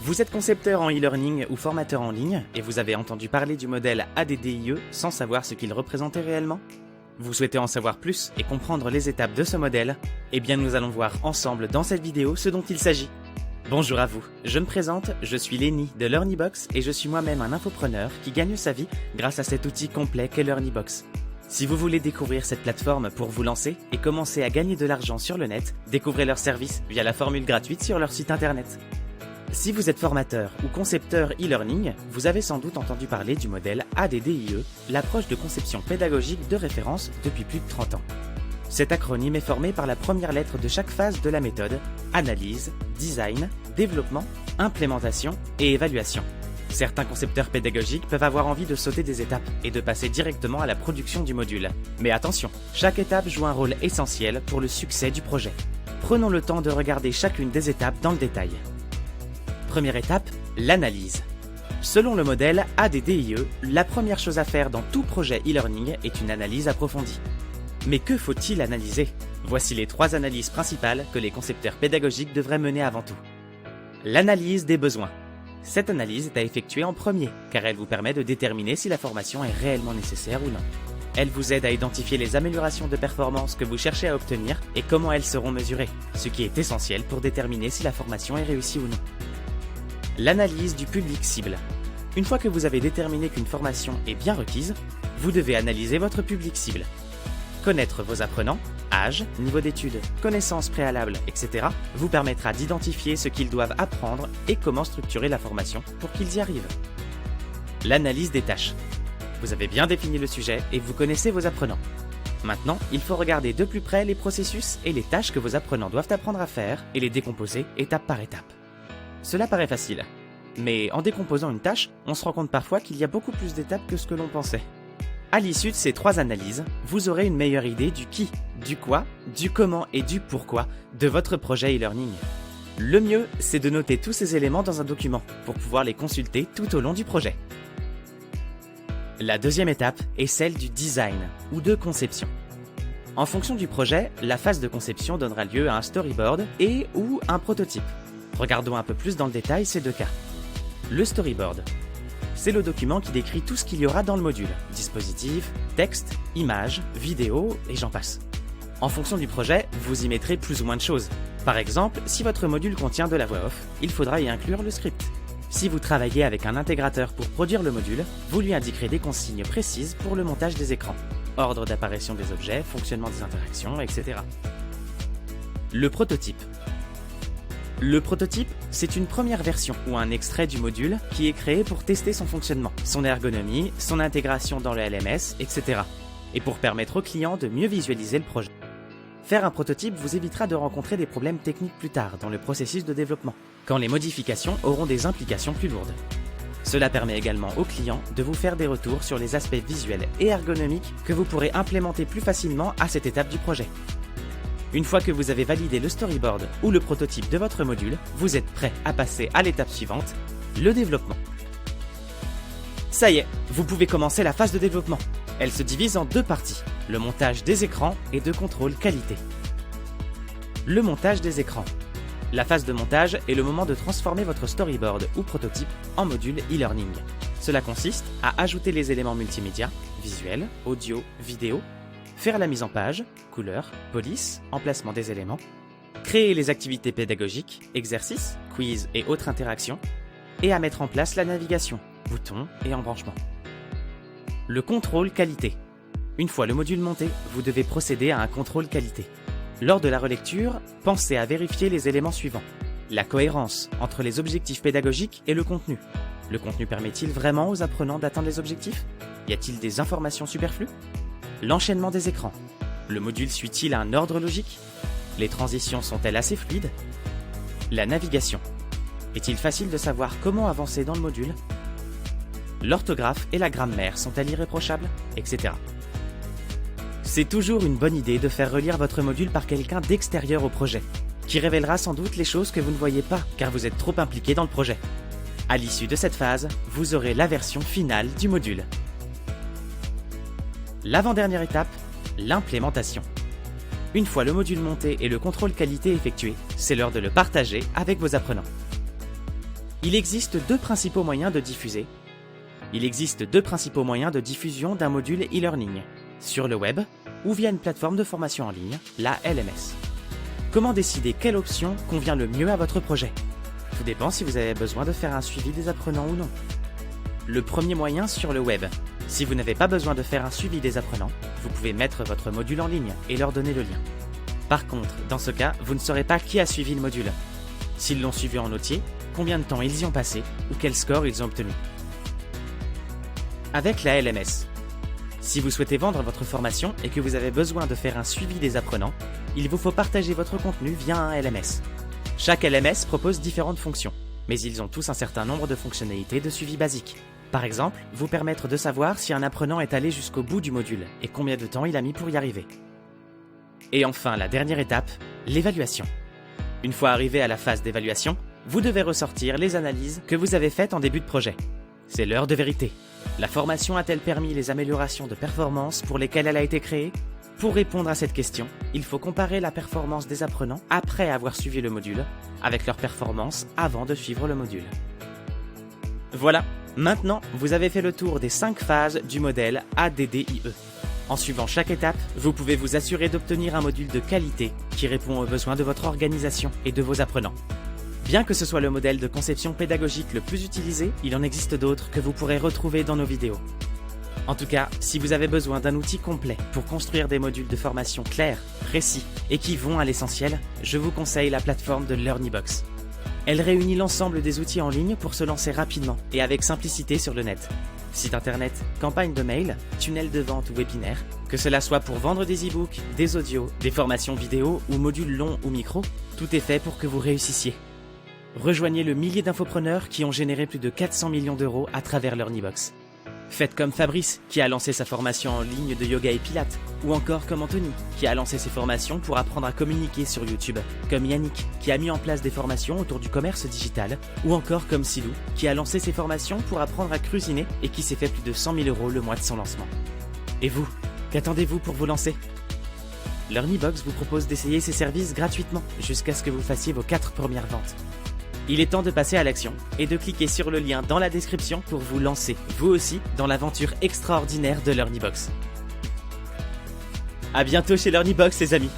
Vous êtes concepteur en e-learning ou formateur en ligne et vous avez entendu parler du modèle ADDIE sans savoir ce qu'il représentait réellement? Vous souhaitez en savoir plus et comprendre les étapes de ce modèle? Eh bien nous allons voir ensemble dans cette vidéo ce dont il s'agit. Bonjour à vous, je me présente, je suis Lenny de LearnyBox et je suis moi-même un infopreneur qui gagne sa vie grâce à cet outil complet qu'est LearnyBox. Si vous voulez découvrir cette plateforme pour vous lancer et commencer à gagner de l'argent sur le net, découvrez leurs services via la formule gratuite sur leur site internet. Si vous êtes formateur ou concepteur e-learning, vous avez sans doute entendu parler du modèle ADDIE, l'approche de conception pédagogique de référence depuis plus de 30 ans. Cet acronyme est formé par la première lettre de chaque phase de la méthode: analyse, design, développement, implémentation et évaluation. Certains concepteurs pédagogiques peuvent avoir envie de sauter des étapes et de passer directement à la production du module. Mais attention, chaque étape joue un rôle essentiel pour le succès du projet. Prenons le temps de regarder chacune des étapes dans le détail. Première étape, l'analyse. Selon le modèle ADDIE, la première chose à faire dans tout projet e-learning est une analyse approfondie. Mais que faut-il analyser? Voici les 3 analyses principales que les concepteurs pédagogiques devraient mener avant tout. L'analyse des besoins. Cette analyse est à effectuer en premier, car elle vous permet de déterminer si la formation est réellement nécessaire ou non. Elle vous aide à identifier les améliorations de performance que vous cherchez à obtenir et comment elles seront mesurées, ce qui est essentiel pour déterminer si la formation est réussie ou non. L'analyse du public cible. Une fois que vous avez déterminé qu'une formation est bien requise, vous devez analyser votre public cible. Connaître vos apprenants, âge, niveau d'études, connaissances préalables, etc. vous permettra d'identifier ce qu'ils doivent apprendre et comment structurer la formation pour qu'ils y arrivent. L'analyse des tâches. Vous avez bien défini le sujet et vous connaissez vos apprenants. Maintenant, il faut regarder de plus près les processus et les tâches que vos apprenants doivent apprendre à faire et les décomposer étape par étape. Cela paraît facile, mais en décomposant une tâche, on se rend compte parfois qu'il y a beaucoup plus d'étapes que ce que l'on pensait. À l'issue de ces 3 analyses, vous aurez une meilleure idée du qui, du quoi, du comment et du pourquoi de votre projet e-learning. Le mieux, c'est de noter tous ces éléments dans un document pour pouvoir les consulter tout au long du projet. La deuxième étape est celle du design ou de conception. En fonction du projet, la phase de conception donnera lieu à un storyboard et ou un prototype. Regardons un peu plus dans le détail ces 2 cas. Le storyboard. C'est le document qui décrit tout ce qu'il y aura dans le module. Dispositif, texte, images, vidéos et j'en passe. En fonction du projet, vous y mettrez plus ou moins de choses. Par exemple, si votre module contient de la voix off, il faudra y inclure le script. Si vous travaillez avec un intégrateur pour produire le module, vous lui indiquerez des consignes précises pour le montage des écrans. Ordre d'apparition des objets, fonctionnement des interactions, etc. Le prototype. Le prototype, c'est une première version ou un extrait du module qui est créé pour tester son fonctionnement, son ergonomie, son intégration dans le LMS, etc. et pour permettre au client de mieux visualiser le projet. Faire un prototype vous évitera de rencontrer des problèmes techniques plus tard dans le processus de développement, quand les modifications auront des implications plus lourdes. Cela permet également au client de vous faire des retours sur les aspects visuels et ergonomiques que vous pourrez implémenter plus facilement à cette étape du projet. Une fois que vous avez validé le storyboard ou le prototype de votre module, vous êtes prêt à passer à l'étape suivante, le développement. Ça y est, vous pouvez commencer la phase de développement. Elle se divise en 2 parties, le montage des écrans et de contrôle qualité. Le montage des écrans. La phase de montage est le moment de transformer votre storyboard ou prototype en module e-learning. Cela consiste à ajouter les éléments multimédia, visuels, audio, vidéo, faire la mise en page, couleurs, police, emplacement des éléments, créer les activités pédagogiques, exercices, quiz et autres interactions, et à mettre en place la navigation, boutons et embranchements. Le contrôle qualité. Une fois le module monté, vous devez procéder à un contrôle qualité. Lors de la relecture, pensez à vérifier les éléments suivants. La cohérence entre les objectifs pédagogiques et le contenu. Le contenu permet-il vraiment aux apprenants d'atteindre les objectifs? Y a-t-il des informations superflues? L'enchaînement des écrans. Le module suit-il un ordre logique? Les transitions sont-elles assez fluides? La navigation. Est-il facile de savoir comment avancer dans le module? L'orthographe et la grammaire sont-elles irréprochables? Etc. C'est toujours une bonne idée de faire relire votre module par quelqu'un d'extérieur au projet, qui révélera sans doute les choses que vous ne voyez pas car vous êtes trop impliqué dans le projet. À l'issue de cette phase, vous aurez la version finale du module. L'avant-dernière étape, l'implémentation. Une fois le module monté et le contrôle qualité effectué, c'est l'heure de le partager avec vos apprenants. Il existe deux principaux moyens de diffuser. Il existe deux principaux moyens de diffusion d'un module e-learning, sur le web ou via une plateforme de formation en ligne, la LMS. Comment décider quelle option convient le mieux à votre projet? Tout dépend si vous avez besoin de faire un suivi des apprenants ou non. Le premier moyen sur le web. Si vous n'avez pas besoin de faire un suivi des apprenants, vous pouvez mettre votre module en ligne et leur donner le lien. Par contre, dans ce cas, vous ne saurez pas qui a suivi le module. S'ils l'ont suivi en entier, combien de temps ils y ont passé ou quel score ils ont obtenu. Avec la LMS. Si vous souhaitez vendre votre formation et que vous avez besoin de faire un suivi des apprenants, il vous faut partager votre contenu via un LMS. Chaque LMS propose différentes fonctions, mais ils ont tous un certain nombre de fonctionnalités de suivi basique. Par exemple, vous permettre de savoir si un apprenant est allé jusqu'au bout du module et combien de temps il a mis pour y arriver. Et enfin, la dernière étape, l'évaluation. Une fois arrivé à la phase d'évaluation, vous devez ressortir les analyses que vous avez faites en début de projet. C'est l'heure de vérité. La formation a-t-elle permis les améliorations de performance pour lesquelles elle a été créée? Pour répondre à cette question, il faut comparer la performance des apprenants après avoir suivi le module avec leur performance avant de suivre le module. Voilà, maintenant vous avez fait le tour des 5 phases du modèle ADDIE. En suivant chaque étape, vous pouvez vous assurer d'obtenir un module de qualité qui répond aux besoins de votre organisation et de vos apprenants. Bien que ce soit le modèle de conception pédagogique le plus utilisé, il en existe d'autres que vous pourrez retrouver dans nos vidéos. En tout cas, si vous avez besoin d'un outil complet pour construire des modules de formation clairs, précis et qui vont à l'essentiel, je vous conseille la plateforme de LearnyBox. Elle réunit l'ensemble des outils en ligne pour se lancer rapidement et avec simplicité sur le net. Site internet, campagne de mail, tunnel de vente ou webinaire, que cela soit pour vendre des e-books, des audios, des formations vidéo ou modules longs ou micro, tout est fait pour que vous réussissiez. Rejoignez le millier d'infopreneurs qui ont généré plus de 400 millions d'euros à travers LearnyBox. Faites comme Fabrice, qui a lancé sa formation en ligne de yoga et pilates, ou encore comme Anthony, qui a lancé ses formations pour apprendre à communiquer sur YouTube, comme Yannick, qui a mis en place des formations autour du commerce digital, ou encore comme Silou, qui a lancé ses formations pour apprendre à cuisiner et qui s'est fait plus de 100 000 € le mois de son lancement. Et vous, qu'attendez-vous pour vous lancer? LearnyBox vous propose d'essayer ses services gratuitement, jusqu'à ce que vous fassiez vos 4 premières ventes. Il est temps de passer à l'action et de cliquer sur le lien dans la description pour vous lancer, vous aussi, dans l'aventure extraordinaire de LearnyBox. À bientôt chez LearnyBox les amis!